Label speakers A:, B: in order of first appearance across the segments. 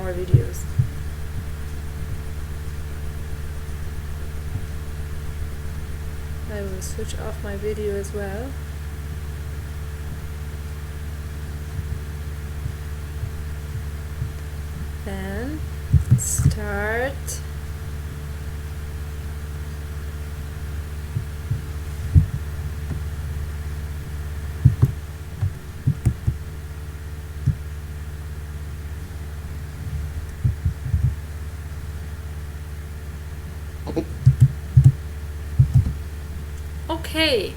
A: our videos. I will switch off my video as well. Then start. Okay.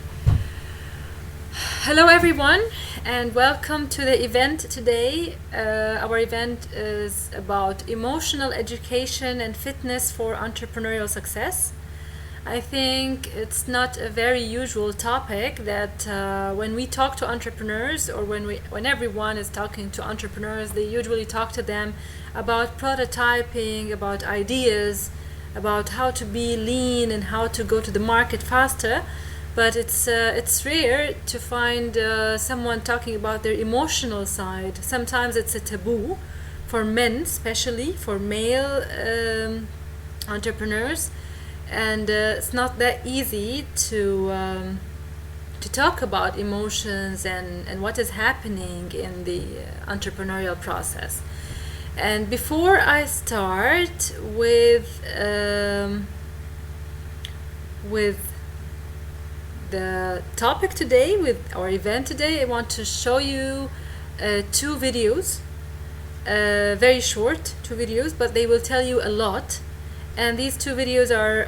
A: Hello everyone and welcome to the event today. Our event is about emotional education and fitness for entrepreneurial success. I think it's not a very usual topic that when we talk to entrepreneurs or when everyone is talking to entrepreneurs, they usually talk to them about prototyping, about ideas, about how to be lean and how to go to the market faster. But it's rare to find someone talking about their emotional side. Sometimes it's a taboo for men, especially for male entrepreneurs, and it's not that easy to talk about emotions and what is happening in the entrepreneurial process. And before I start with the topic today, with our event today, I want to show you two videos, very short, two videos, but they will tell you a lot. And these two videos are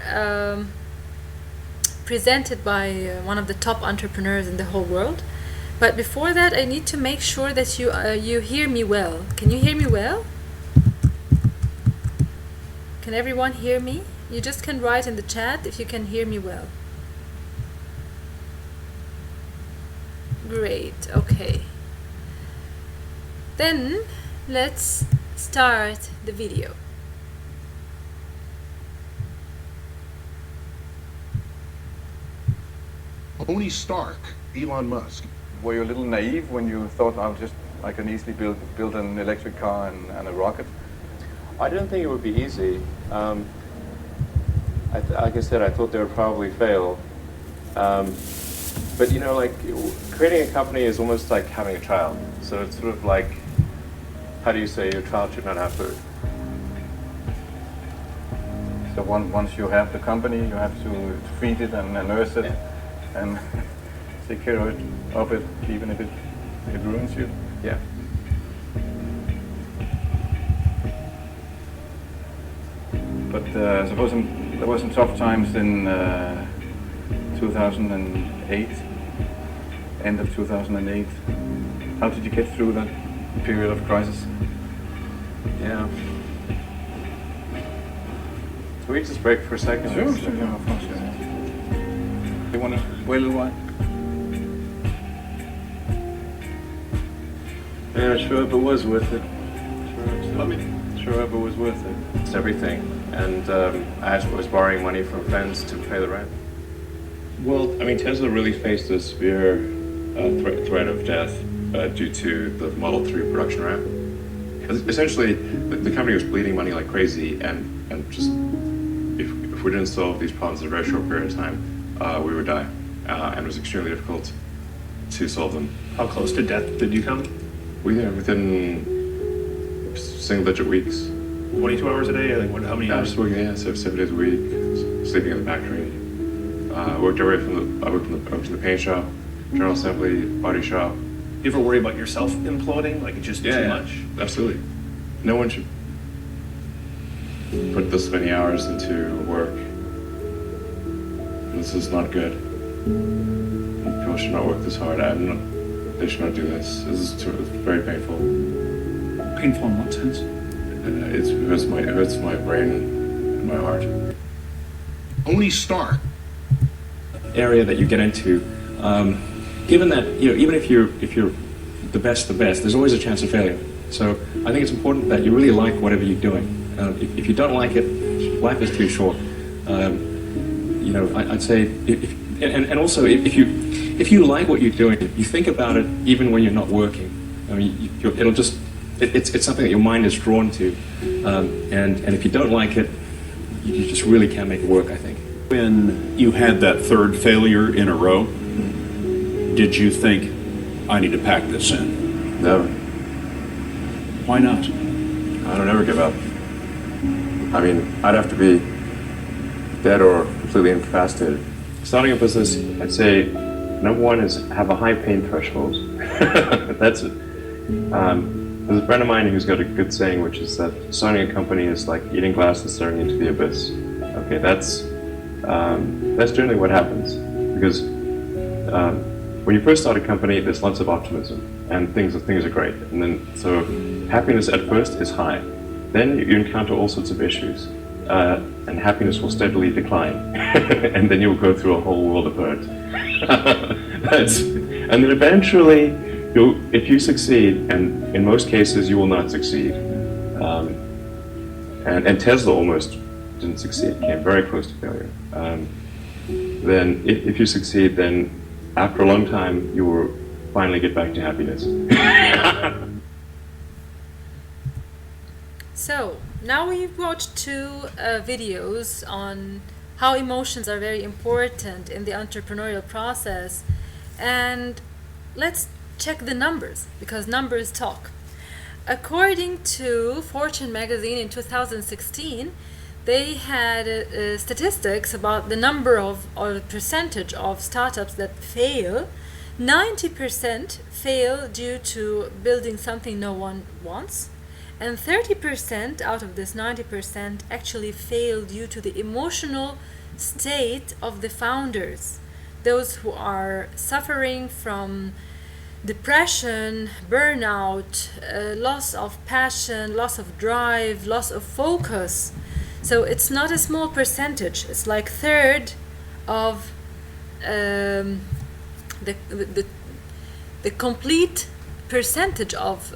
A: presented by one of the top entrepreneurs in the whole world. But before that, I need to make sure that you hear me well. Can you hear me well? Can everyone hear me? You just can write in the chat if you can hear me well. Great, okay. Then let's start the video.
B: Tony Stark, Elon Musk.
C: Were you a little naive when you thought I can easily build an electric car and a rocket?
D: I didn't think it would be easy. Like I said, I thought they would probably fail. But you know, like creating a company is almost like having a child. So it's sort of like, how do you say your child should not have food?
C: So once you have the company, you have to feed it and nurse it, and take care of it, even if it ruins you.
D: Yeah.
C: But suppose there were some tough times in 2008, end of 2008. How did you get through that period of crisis?
D: Yeah. Can we just break for a second?
C: Sure, yeah, of course. Yeah. You want to wait a little while?
D: Yeah, sure hope it was worth it.
C: Sure hope it was worth it.
D: It's everything. And I was borrowing money from friends to pay the rent.
E: Well, I mean, Tesla really faced a severe threat of death due to the Model 3 production ramp. Essentially, the company was bleeding money like crazy, and just if we didn't solve these problems in a very short period of time, we would die. And it was extremely difficult to solve them.
F: How close to death did you come?
E: Within single-digit weeks.
F: 22 hours a day? Like how many
E: I
F: hours?
E: was working, so 7 days a week, sleeping in the factory. I worked in the paint shop, general assembly, body shop.
F: You ever worry about yourself imploding? Like it's just too much?
E: Absolutely. No one should put this many hours into work. This is not good. People should not work this hard. They should not do this. This is very painful.
F: Painful in what sense?
E: It hurts my brain and my heart.
B: Tony Stark.
G: Area that you get into, given that even if you're the best, there's always a chance of failure. So I think it's important that you really like whatever you're doing. If you don't like it, life is too short. I'd say if you like what you're doing, you think about it even when you're not working. I mean, it's something that your mind is drawn to, and if you don't like it, you just really can't make it work, I think.
H: When you had that third failure in a row, did you think, I need to pack this in?
E: Never.
H: Why not?
E: I don't ever give up. I mean, I'd have to be dead or completely incapacitated. Starting a business, I'd say number one is have a high pain threshold. That's it. There's a friend of mine who's got a good saying, which is that starting a company is like eating glass and staring into the abyss. Okay, that's generally what happens, because when you first start a company, there's lots of optimism and things are great, and then so happiness at first is high. Then you encounter all sorts of issues, and happiness will steadily decline, and then you'll go through a whole world of hurt. And then eventually, if you succeed, and in most cases you will not succeed, and Tesla almost didn't succeed, came very close to failure. Then if you succeed, then after a long time you will finally get back to happiness.
A: So now we've watched two videos on how emotions are very important in the entrepreneurial process, and let's check the numbers, because numbers talk. According to Fortune magazine in 2016, they had statistics about the number of, or the percentage of startups that fail. 90% fail due to building something no one wants, and 30% out of this 90% actually fail due to the emotional state of the founders, those who are suffering from depression, burnout, loss of passion, loss of drive, loss of focus. So it's not a small percentage. It's like third of the complete percentage of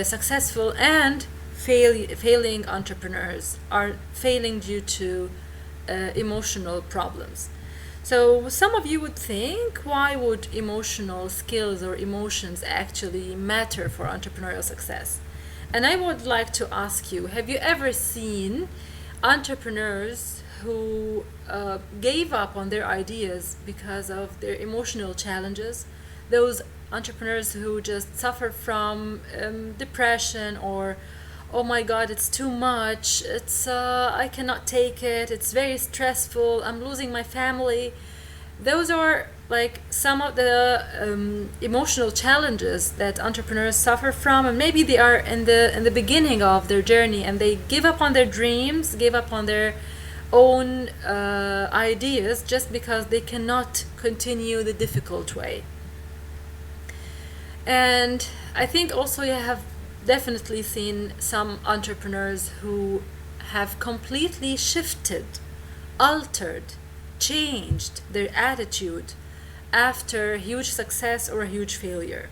A: successful and failing entrepreneurs are failing due to emotional problems. So some of you would think, why would emotional skills or emotions actually matter for entrepreneurial success? And I would like to ask you, have you ever seen entrepreneurs who gave up on their ideas because of their emotional challenges? Those entrepreneurs who just suffer from depression, or oh my god, it's too much, it's I cannot take it, it's very stressful, I'm losing my family. Those are like some of the emotional challenges that entrepreneurs suffer from, and maybe they are in the beginning of their journey and they give up on their dreams, give up on their own ideas just because they cannot continue the difficult way. And I think also you have definitely seen some entrepreneurs who have completely shifted, altered, changed their attitude after a huge success or a huge failure.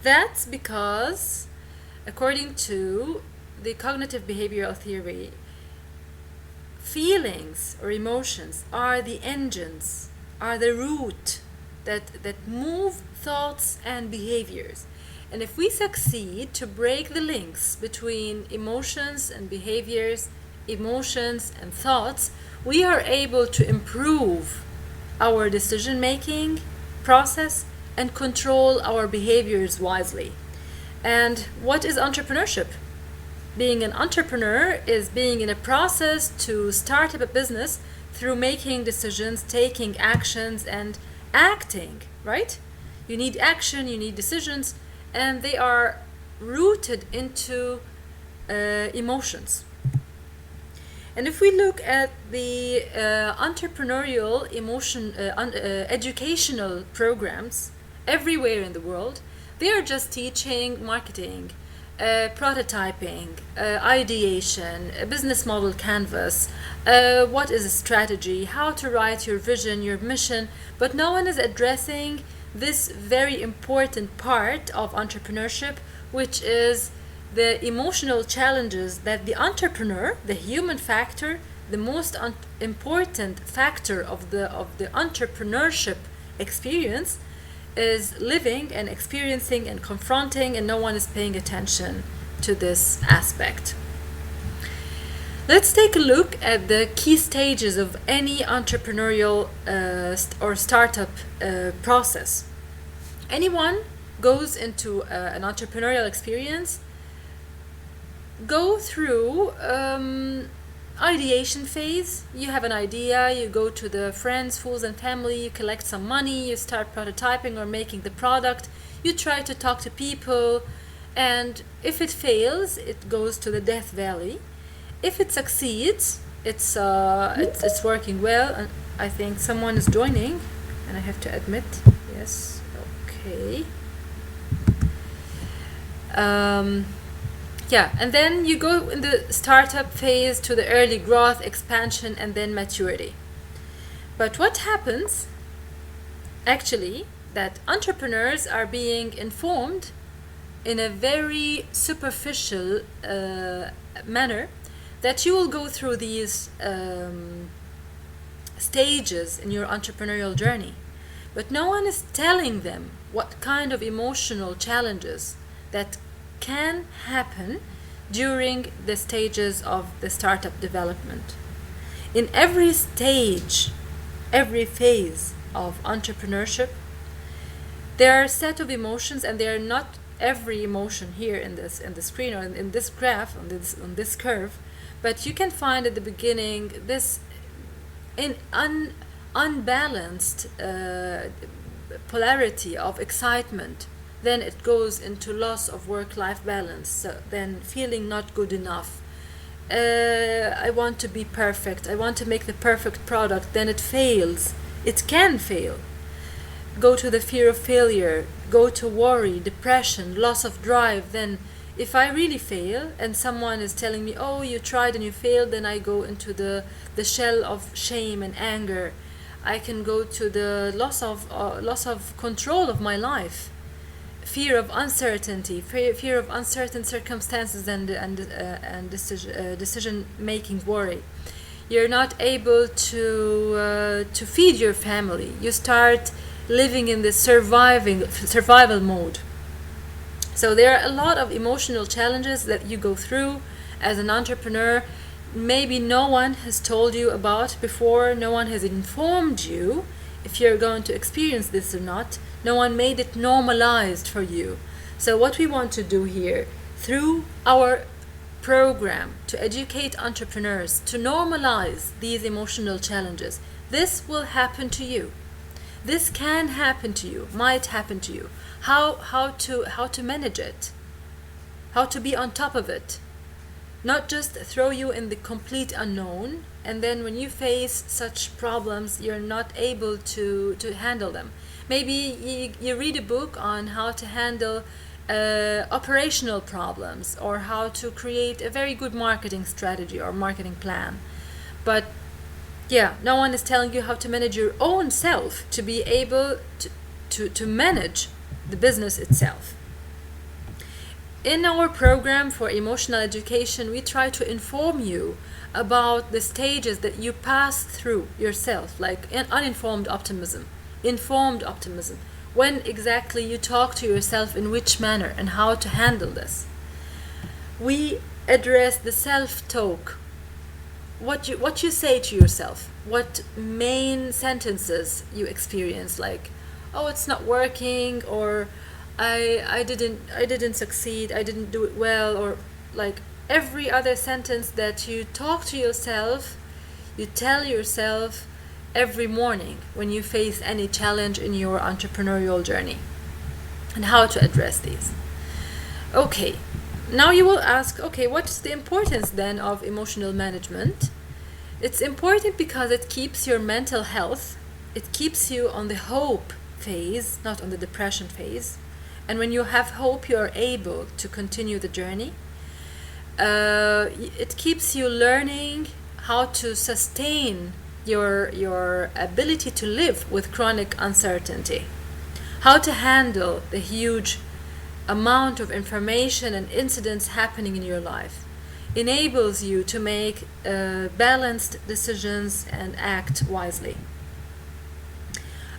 A: That's because, according to the cognitive behavioral theory, feelings or emotions are the engines, are the root that move thoughts and behaviors. And if we succeed to break the links between emotions and behaviors, emotions and thoughts, we are able to improve our decision-making process and control our behaviors wisely. And what is entrepreneurship? Being an entrepreneur is being in a process to start up a business through making decisions, taking actions, and acting, right? You need action, you need decisions, and they are rooted into emotions. And if we look at the entrepreneurial educational programs everywhere in the world, they are just teaching marketing, prototyping, ideation, a business model canvas, what is a strategy, how to write your vision, your mission, but no one is addressing this very important part of entrepreneurship, which is the emotional challenges that the entrepreneur, the human factor, the most important factor of the entrepreneurship experience, is living and experiencing and confronting, and no one is paying attention to this aspect. Let's take a look at the key stages of any entrepreneurial or startup process. Anyone goes into an entrepreneurial experience, go through ideation phase. You have an idea, you go to the friends, fools and family, you collect some money, you start prototyping or making the product, you try to talk to people, and if it fails, it goes to the death valley. If it succeeds, it's working well, and I think someone is joining, and I have to admit, yes, okay. Yeah, and then you go in the startup phase to the early growth, expansion, and then maturity. But what happens, actually, that entrepreneurs are being informed in a very superficial manner that you will go through these stages in your entrepreneurial journey. But no one is telling them what kind of emotional challenges that can happen during the stages of the startup development. In every stage, every phase of entrepreneurship, there are a set of emotions, and they are not every emotion here in the screen or in this graph, on this curve, but you can find at the beginning this unbalanced polarity of excitement. Then it goes into loss of work-life balance, so then feeling not good enough. I want to be perfect, I want to make the perfect product, then it fails. It can fail. Go to the fear of failure, go to worry, depression, loss of drive. Then if I really fail and someone is telling me, oh, you tried and you failed, then I go into the shell of shame and anger. I can go to the loss of control of my life. Fear of uncertainty, fear of uncertain circumstances, and decision-making worry. You're not able to feed your family. You start living in this survival mode. So there are a lot of emotional challenges that you go through as an entrepreneur. Maybe no one has told you about before, no one has informed you if you're going to experience this or not. No one made it normalized for you. So what we want to do here, through our program to educate entrepreneurs to normalize these emotional challenges, this will happen to you. This can happen to you, might happen to you. How to manage it, how to be on top of it. Not just throw you in the complete unknown, and then when you face such problems, you're not able to handle them. Maybe you read a book on how to handle operational problems, or how to create a very good marketing strategy or marketing plan. But yeah, no one is telling you how to manage your own self to be able to manage the business itself. In our program for emotional education, we try to inform you about the stages that you pass through yourself, like uninformed optimism, informed optimism, when exactly you talk to yourself, in which manner, and how to handle this. We address the self-talk, what you say to yourself, what main sentences you experience, like, oh, it's not working, or I didn't succeed, I didn't do it well, or like every other sentence that you talk to yourself, you tell yourself every morning when you face any challenge in your entrepreneurial journey, and how to address these. Okay, now you will ask, okay, what's the importance then of emotional management? It's important because it keeps your mental health, it keeps you on the hope phase, not on the depression phase. And when you have hope, you are able to continue the journey. It keeps you learning how to sustain your ability to live with chronic uncertainty, how to handle the huge amount of information and incidents happening in your life. Enables you to make balanced decisions and act wisely.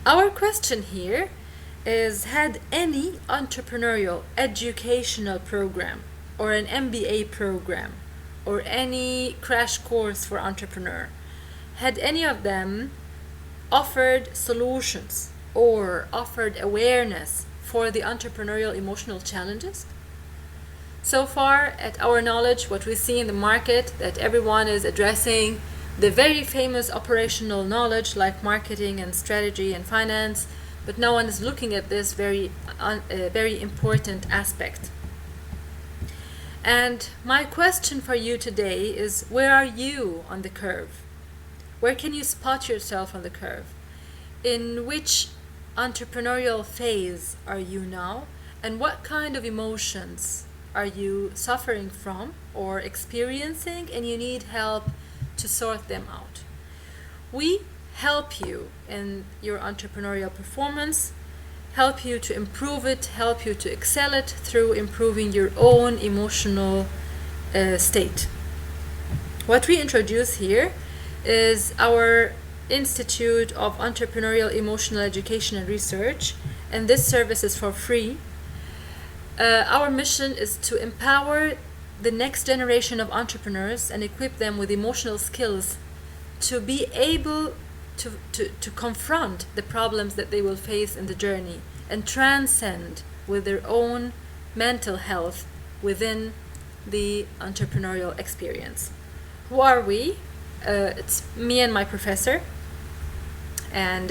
A: Our question here is had any entrepreneurial educational program or an MBA program or any crash course for entrepreneur, had any of them offered solutions or offered awareness for the entrepreneurial emotional challenges? So far, at our knowledge, what we see in the market, that everyone is addressing the very famous operational knowledge like marketing and strategy and finance, but no one is looking at this very important aspect. And my question for you today is, where are you on the curve? Where can you spot yourself on the curve? In which entrepreneurial phase are you now? And what kind of emotions are you suffering from or experiencing, and you need help to sort them out? We help you in your entrepreneurial performance, help you to improve it, help you to excel it through improving your own emotional state. What we introduce here is our Institute of Entrepreneurial Emotional Education and Research, and this service is for free. Our mission is to empower the next generation of entrepreneurs and equip them with emotional skills to be able to confront the problems that they will face in the journey and transcend with their own mental health within the entrepreneurial experience. Who are we? It's me and my professor, and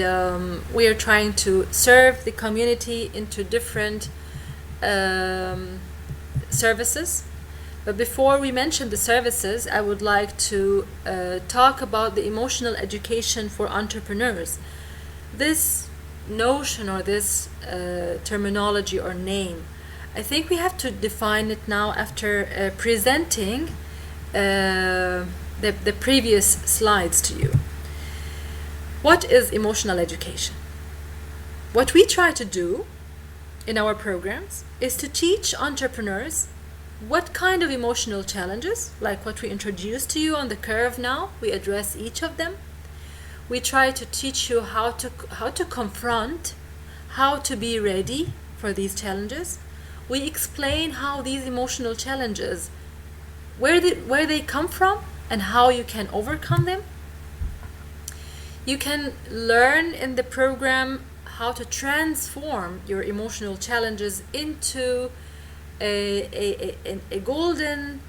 A: we are trying to serve the community into different services. But before we mention the services, I would like to talk about the emotional education for entrepreneurs. This notion or this terminology or name, I think we have to define it now after presenting the previous slides to you. What is emotional education? What we try to do in our programs is to teach entrepreneurs what kind of emotional challenges, like what we introduced to you on the curve now, we address each of them. We try to teach you how to confront, how to be ready for these challenges. We explain how these emotional challenges, where they come from and how you can overcome them. You can learn in the program how to transform your emotional challenges into a golden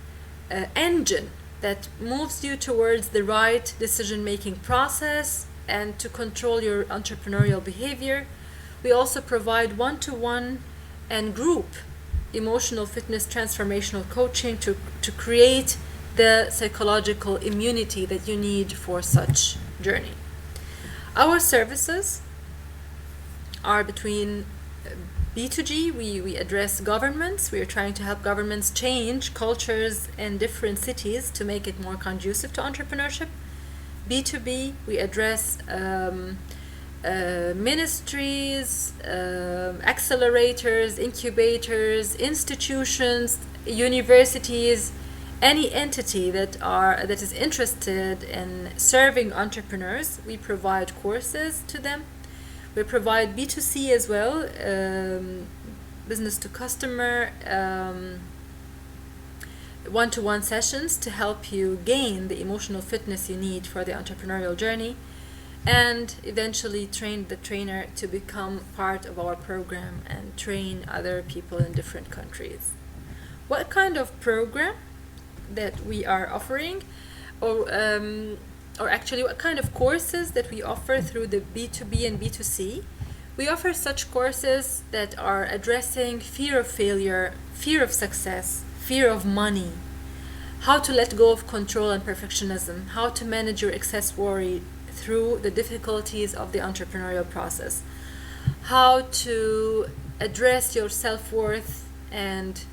A: engine that moves you towards the right decision-making process and to control your entrepreneurial behavior. We also provide one-to-one and group emotional fitness transformational coaching to create the psychological immunity that you need for such journey. Our services are between B2G, we address governments. We are trying to help governments change cultures in different cities to make it more conducive to entrepreneurship. B2B, we address ministries, accelerators, incubators, institutions, universities, any entity that is interested in serving entrepreneurs. We provide courses to them. We provide B2C as well, business to customer, one-to-one sessions to help you gain the emotional fitness you need for the entrepreneurial journey, and eventually train the trainer to become part of our program and train other people in different countries. What kind of program that we are offering, or actually what kind of courses that we offer through the B2B and B2C? We offer such courses that are addressing fear of failure, fear of success, fear of money, how to let go of control and perfectionism, how to manage your excess worry through the difficulties of the entrepreneurial process, how to address your self-worth and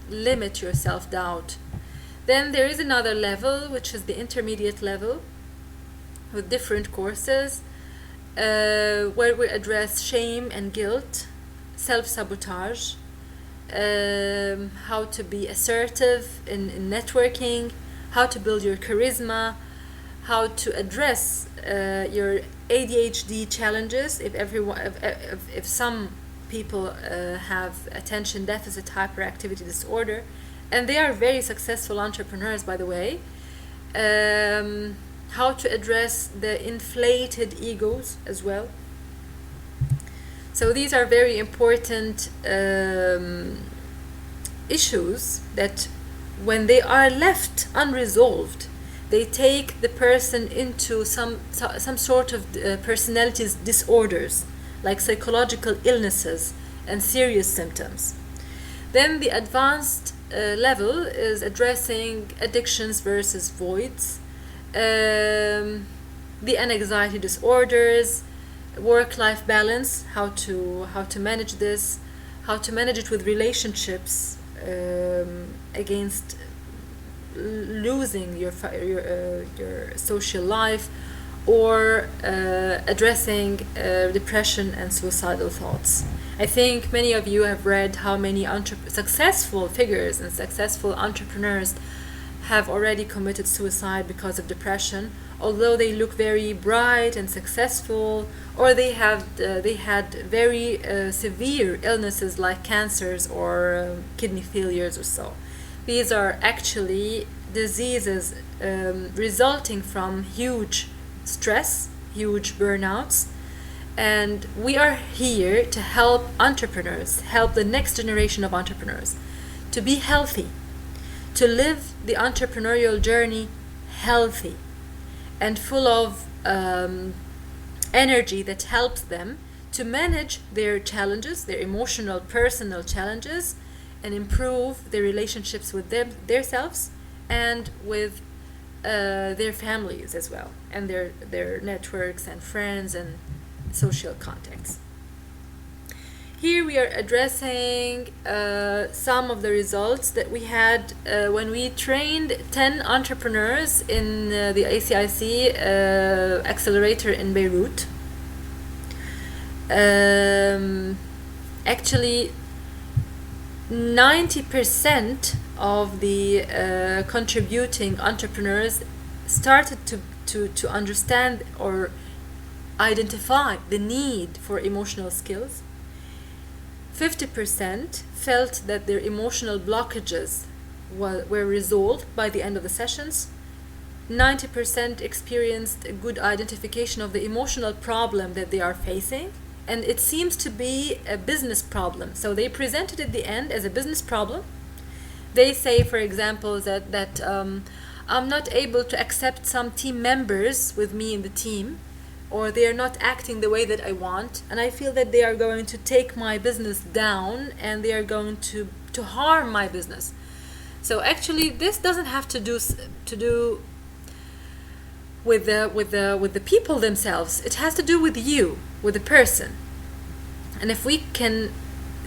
A: limit your self-doubt. Then there is another level, which is the intermediate level, with different courses where we address shame and guilt, self-sabotage, how to be assertive in networking, how to build your charisma, how to address your ADHD challenges if some people have attention deficit hyperactivity disorder, and they are very successful entrepreneurs, by the way. How to address the inflated egos as well. So these are very important issues that, when they are left unresolved, they take the person into some sort of personality disorders, like psychological illnesses and serious symptoms. Then the advanced level is addressing addictions versus voids, the anxiety disorders, work-life balance, how to manage this, how to manage it with relationships, against losing your social life, or addressing depression and suicidal thoughts. I think many of you have read how many successful figures and successful entrepreneurs have already committed suicide because of depression, although they look very bright and successful, or they had very severe illnesses like cancers or kidney failures or so. These are actually diseases resulting from huge stress, huge burnouts, and we are here to help entrepreneurs, help the next generation of entrepreneurs to be healthy, to live the entrepreneurial journey healthy and full of energy that helps them to manage their challenges, their emotional, personal challenges, and improve their relationships with themselves and with their families as well, and their networks and friends and social contacts. Here we are addressing some of the results that we had when we trained 10 entrepreneurs in the ACIC accelerator in Beirut. Actually, 90% of the contributing entrepreneurs started to understand or identify the need for emotional skills. 50% felt that their emotional blockages were resolved by the end of the sessions. 90% experienced a good identification of the emotional problem that they are facing, and it seems to be a business problem. So they presented at the end as a business problem. They say, for example, that I'm not able to accept some team members with me in the team, or they are not acting the way that I want, and I feel that they are going to take my business down and they are going to harm my business. So actually, this doesn't have to do with the people themselves. It has to do with you, with the person. And if we can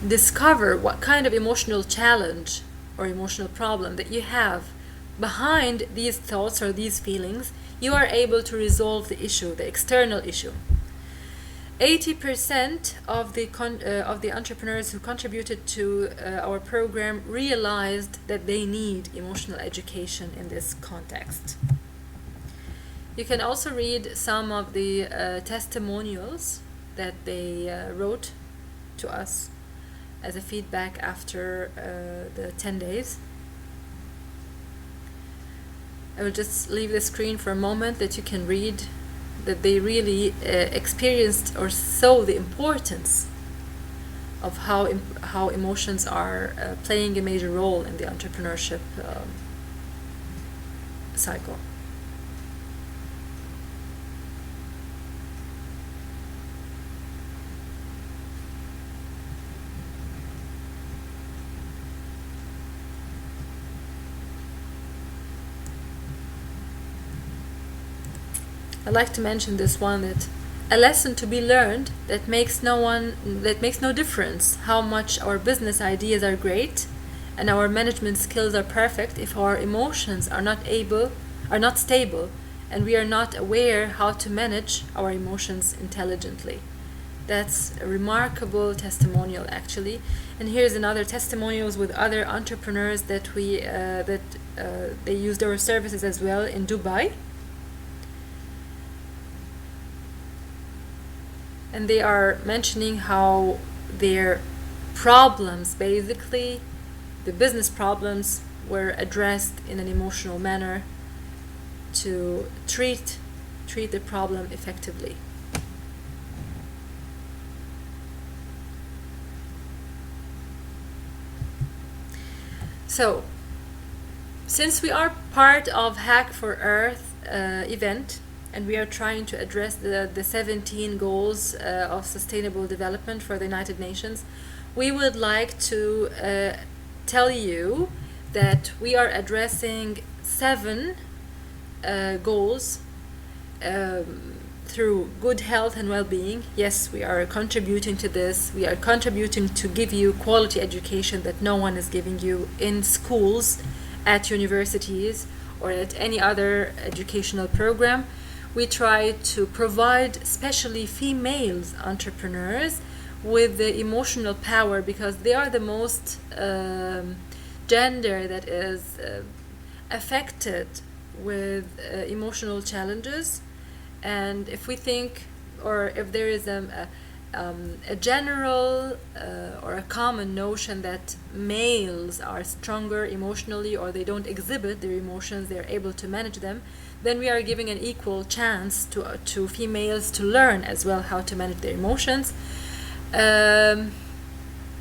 A: discover what kind of emotional challenge or emotional problem that you have behind these thoughts or these feelings, you are able to resolve the issue, the external issue. 80% of the entrepreneurs who contributed to our program realized that they need emotional education in this context. You can also read some of the testimonials that they wrote to us as a feedback after the 10 days. I will just leave the screen for a moment that you can read that they really experienced or saw the importance of how emotions are playing a major role in the entrepreneurship cycle. I'd like to mention this one, that a lesson to be learned that makes no difference how much our business ideas are great and our management skills are perfect if our emotions are not stable and we are not aware how to manage our emotions intelligently. That's a remarkable testimonial, actually. And here's another testimonials with other entrepreneurs that they used our services as well in Dubai. And they are mentioning how their problems, basically the business problems, were addressed in an emotional manner to treat the problem effectively. So, since we are part of Hack for Earth event, and we are trying to address the 17 goals of sustainable development for the United Nations, we would like to tell you that we are addressing 7 goals through good health and well-being. Yes, we are contributing to this. We are contributing to give you quality education that no one is giving you in schools, at universities, or at any other educational program. We try to provide especially females entrepreneurs with the emotional power, because they are the most gender that is affected with emotional challenges. And if we think, or if there is a general or a common notion that males are stronger emotionally, or they don't exhibit their emotions, they're able to manage them, then we are giving an equal chance to females to learn as well how to manage their emotions.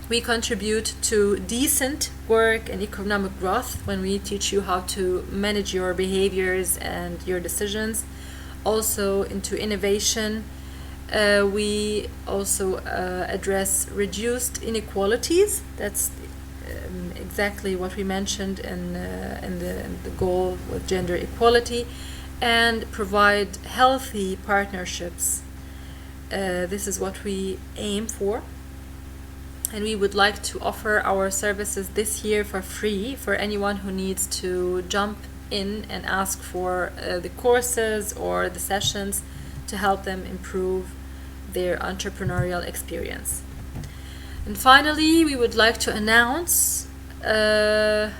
A: We contribute to decent work and economic growth when we teach you how to manage your behaviors and your decisions. Also into innovation. We also address reduced inequalities. That's exactly what we mentioned in the goal with gender equality, and provide healthy partnerships. This is what we aim for, and we would like to offer our services this year for free for anyone who needs to jump in and ask for the courses or the sessions to help them improve their entrepreneurial experience. And finally, we would like to announce the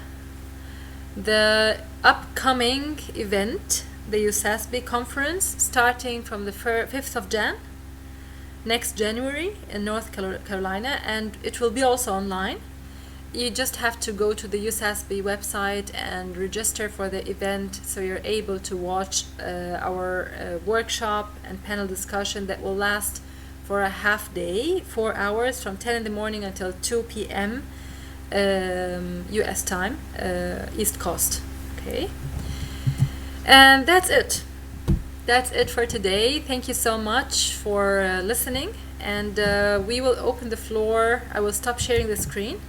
A: upcoming event, the USASB conference, starting from the 5th of Jan, next January in North Carolina, and it will be also online. You just have to go to the USASB website and register for the event, so you're able to watch our workshop and panel discussion that will last for a half day, 4 hours, from 10 in the morning until 2 p.m. US time, East Coast. Okay, and that's it. That's it for today. Thank you so much for listening, and we will open the floor. I will stop sharing the screen,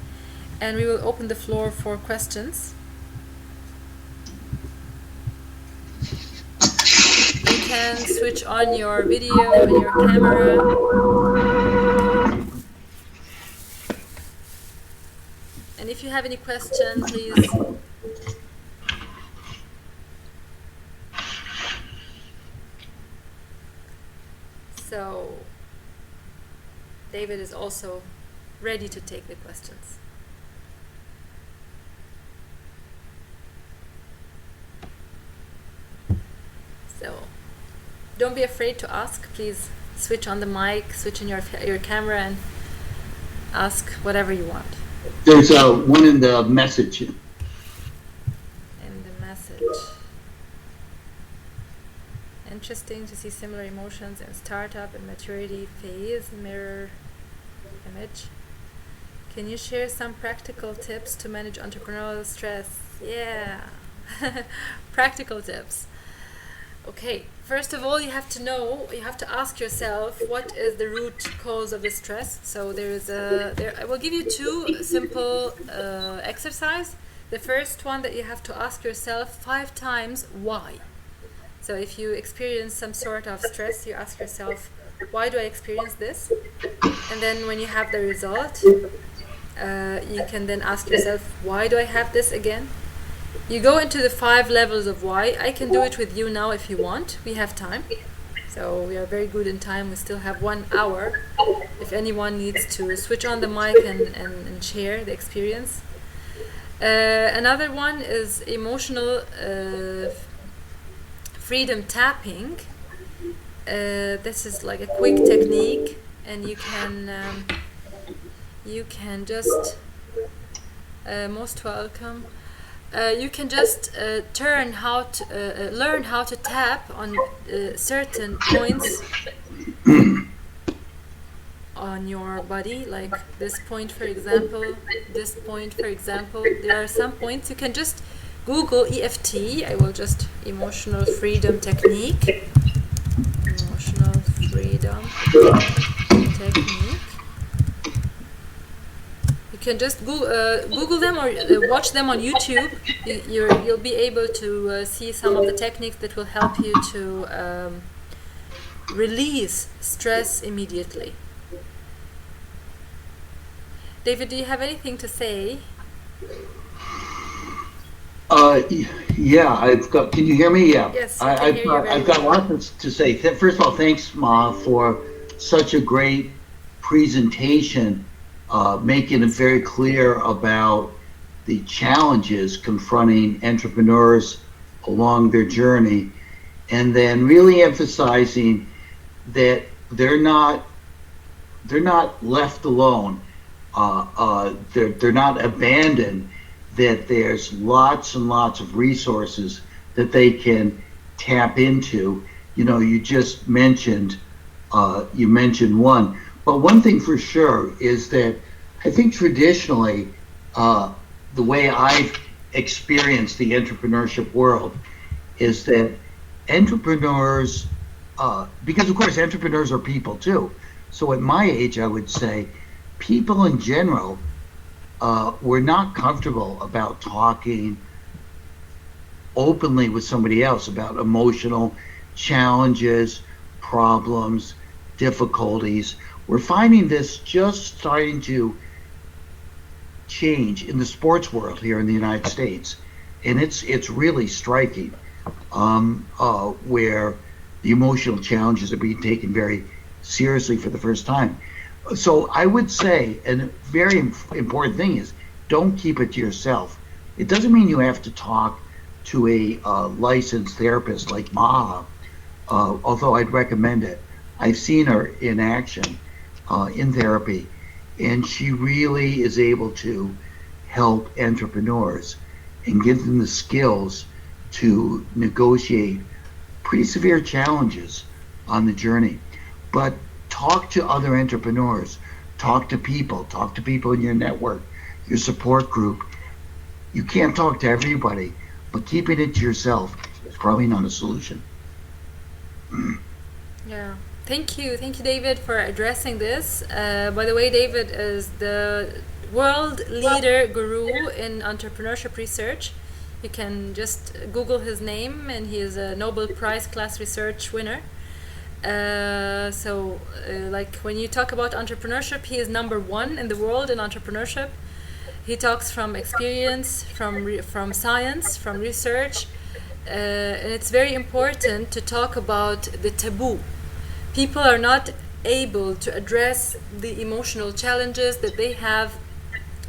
A: and we will open the floor for questions. You can switch on your video and your camera. And if you have any questions, please. So, David is also ready to take the questions. So, don't be afraid to ask. Please switch on the mic, switch on your camera, and ask whatever you want.
I: There's one in the message.
A: In the message. Interesting to see similar emotions in startup and maturity phase. Mirror image. Can you share some practical tips to manage entrepreneurial stress? Yeah. Practical tips. Okay, first of all, you have to ask yourself, what is the root cause of the stress? So I will give you 2 simple exercise. The first one, that you have to ask yourself 5 times why. So if you experience some sort of stress, you ask yourself, why do I experience this? And then when you have the result, you can then ask yourself, why do I have this again? You go into the 5 levels of why. I can do it with you now if you want. We have time. So we are very good in time. We still have 1 hour. If anyone needs to switch on the mic and share the experience. Another one is emotional freedom tapping. This is like a quick technique, and you can you can just most welcome. You can just learn how to tap on certain points on your body, like this point, for example. This point, for example. There are some points you can just Google EFT. I will just emotional freedom technique. Emotional freedom technique. You can just Google them or watch them on YouTube. You'll be able to see some of the techniques that will help you to release stress immediately. David, do you have anything to say?
I: Yeah, I've got. Can you hear me? Yeah.
A: Yes, I can hear you very
I: I've got lots to say. First of all, thanks, Ma, for such a great presentation, making it very clear about the challenges confronting entrepreneurs along their journey, and then really emphasizing that they're not left alone. They're not abandoned. That there's lots and lots of resources that they can tap into. You know, you just mentioned one, but one thing for sure is that I think traditionally, the way I've experienced the entrepreneurship world is that entrepreneurs, because of course entrepreneurs are people too. So at my age, I would say people in general were not comfortable about talking openly with somebody else about emotional challenges, problems, difficulties. We're finding this just starting to change in the sports world here in the United States, and it's really striking, where the emotional challenges are being taken very seriously for the first time. So I would say, and a very important thing is, don't keep it to yourself. It doesn't mean you have to talk to a licensed therapist like Maha, although I'd recommend it. I've seen her in action in therapy, and she really is able to help entrepreneurs and give them the skills to negotiate pretty severe challenges on the journey. But talk to other entrepreneurs, talk to people in your network, your support group. You can't talk to everybody, but keeping it to yourself is probably not a solution.
A: Yeah. Thank you, David, for addressing this. By the way, David is the world leader guru in entrepreneurship research. You can just Google his name, and he is a Nobel Prize class research winner. Like when you talk about entrepreneurship, he is number one in the world in entrepreneurship. He talks from experience, from science, from research, and it's very important to talk about the taboo. People are not able to address the emotional challenges that they have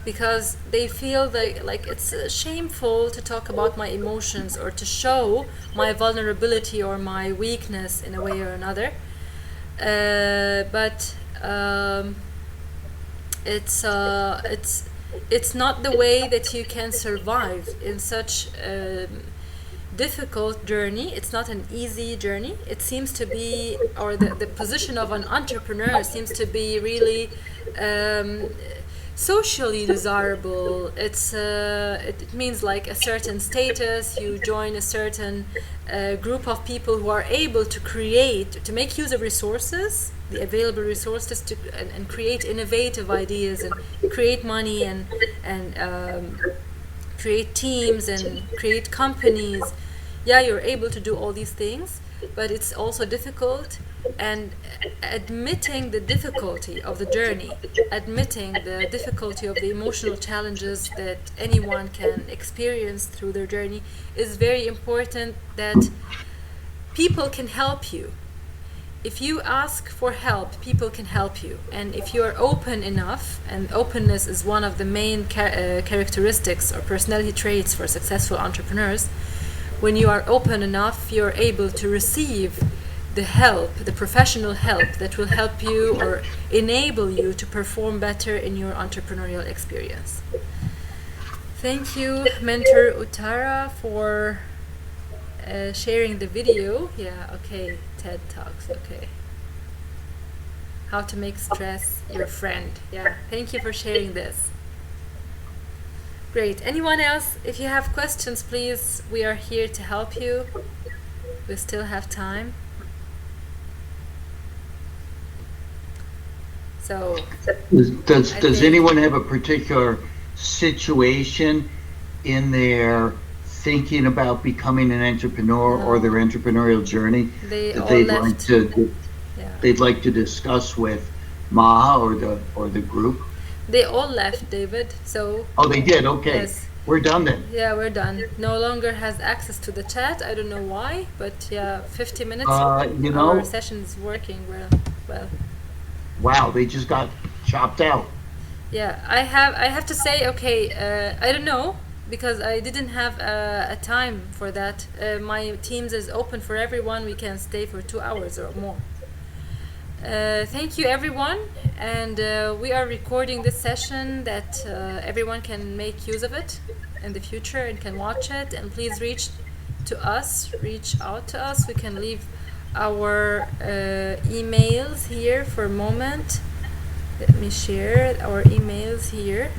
A: because they feel like it's shameful to talk about my emotions or to show my vulnerability or my weakness in a way or another. But it's not the way that you can survive in such a difficult journey. It's not an easy journey. It seems to be, or the position of an entrepreneur seems to be really socially desirable. It means like a certain status. You join a certain group of people who are able to make use of resources, the available resources, and create innovative ideas and create money and create teams and create companies. Yeah, you're able to do all these things, but it's also difficult. And admitting the difficulty of the journey, admitting the difficulty of the emotional challenges that anyone can experience through their journey is very important, that people can help you. If you ask for help, people can help you. And if you are open enough, and openness is one of the main characteristics or personality traits for successful entrepreneurs, when you are open enough, you're able to receive the help, the professional help that will help you or enable you to perform better in your entrepreneurial experience. Thank you, Mentor Uttara, for sharing the video. Yeah, okay, TED Talks, okay. How to make stress your friend. Yeah, thank you for sharing this. Great. Anyone else? If you have questions, please, we are here to help you. We still have time. So,
I: Does anyone have a particular situation in their thinking about becoming an entrepreneur or their entrepreneurial journey
A: they
I: that
A: all
I: they'd
A: left.
I: like to
A: Yeah.
I: they'd like to discuss with Maha or the group?
A: They all left, David. So,
I: Oh, they did. Okay,
A: yes.
I: we're done then.
A: Yeah, we're done. No longer has access to the chat. I don't know why, but yeah, 50 minutes.
I: You know,
A: our session is working well.
I: wow, they just got chopped out.
A: Yeah, I have to say, okay, I don't know because I didn't have a time for that. My Teams is open for everyone. We can stay for 2 hours or more. Thank you, everyone, and we are recording this session that everyone can make use of it in the future and can watch it. And please reach out to us. We can leave our emails here for a moment. Let me share our emails here.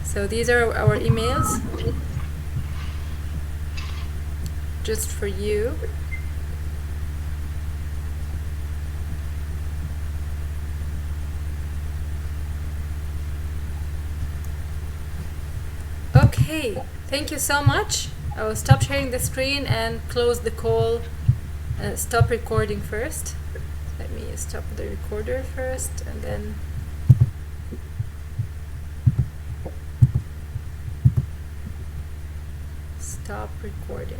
A: So these are our emails, just for you. Okay, thank you so much. I will stop sharing the screen and close the call. Stop recording first. Let me stop the recorder first and then stop recording.